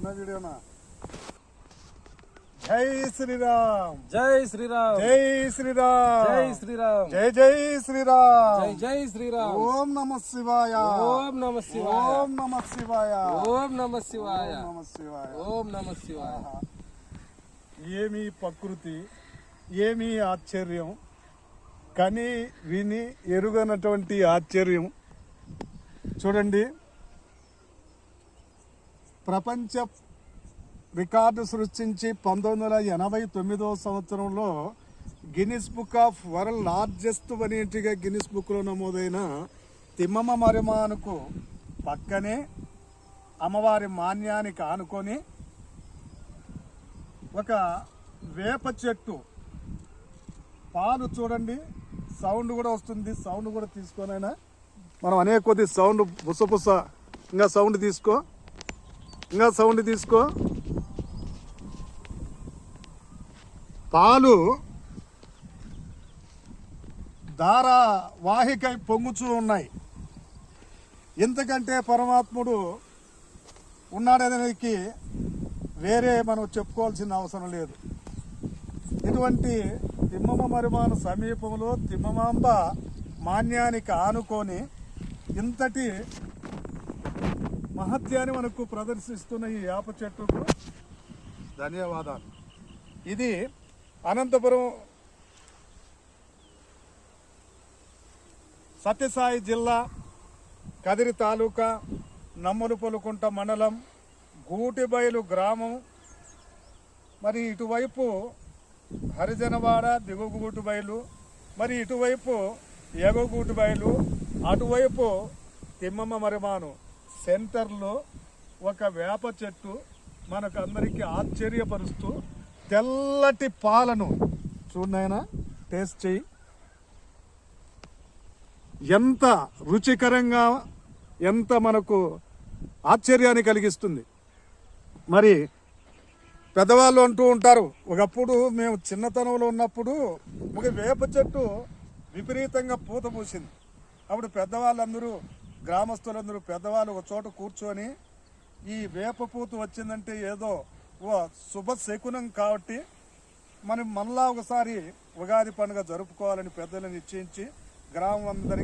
చిన్న వీడియోనా. జై శ్రీరామ్, జై శ్రీరామ్, జై శ్రీరామ్, జై శ్రీరామ్, జై జై శ్రీరామ్, జై జై శ్రీరామ్. ఓం నమ శివాయ, ఓం నమ శివాయ, ఓం నమ శివాయ, ఓం నమ శివాయ, ఓం నమ శివాయ, ఓం నమ శివాయ. ఏమి ప్రకృతి, ఏమి ఆశ్చర్యం, కని విని ఎరుగనటువంటి ఆశ్చర్యం. చూడండి, ప్రపంచ రికార్డు సృష్టించి 1989 సంవత్సరంలో Guinness book of world largest వనేటిగా గిన్నిస్ బుక్లో నమోదైన తిమ్మమ్మ మరిమానుకు పక్కనే అమ్మవారి మాన్యానికి ఆనుకొని ఒక వేప చెట్టు, పాలు చూడండి, సౌండ్ కూడా వస్తుంది. సౌండ్ కూడా తీసుకోనైనా మనం అనే కొద్ది సౌండ్ బుసబుస. ఇంకా సౌండ్ తీసుకో, ఇంకా సౌండ్ తీసుకో. పాలు ధారావాహికై పొంగుచూ ఉన్నాయి. ఇంతకంటే పరమాత్ముడు ఉన్నాడనేది వేరే మనం చెప్పుకోవాల్సిన అవసరం లేదు. ఇటువంటి తిమ్మమ్మ మరిమాను సమీపంలో తిమ్మమాంబ మాన్యానికి ఆనుకొని ఇంతటి మహత్యాన్ని మనకు ప్రదర్శిస్తున్న ఈ వేప చెట్టుకు ధన్యవాదాలు. ఇది అనంతపురం సత్యసాయి జిల్లా కదిరి తాలూకా నమ్మలుపొలుకుంట మండలం గూటిబయలు గ్రామం. మరి ఇటువైపు హరిజనవాడ దిగుగూటిబయలు, మరి ఇటువైపు ఎగుగూటిబయలు, అటువైపు తిమ్మమ్మ మరిమాను సెంటర్లో ఒక వేప చెట్టు మనకు అందరికీ ఆశ్చర్యపరుస్తూ తెల్లటి పాలను చూడనైనా టేస్ట్ చేయి. ఎంత రుచికరంగా, ఎంత మనకు ఆశ్చర్యాన్ని కలిగిస్తుంది. మరి పెద్దవాళ్ళు అంటూ ఉంటారు, ఒకప్పుడు మేము చిన్నతనంలో ఉన్నప్పుడు ఒక వేప చెట్టు విపరీతంగా పూత పూసింది. అప్పుడు పెద్దవాళ్ళందరూ, గ్రామస్తులందరూ పెద్దవాళ్ళు ఒక చోట కూర్చొని ఈ వేప పూత వచ్చిందంటే ఏదో ఓ శుభ శకునం కాబట్టి మనం మళ్ళా ఒకసారి ఉగాది పండుగ జరుపుకోవాలని పెద్దలు నిశ్చయించి గ్రామం అందరికీ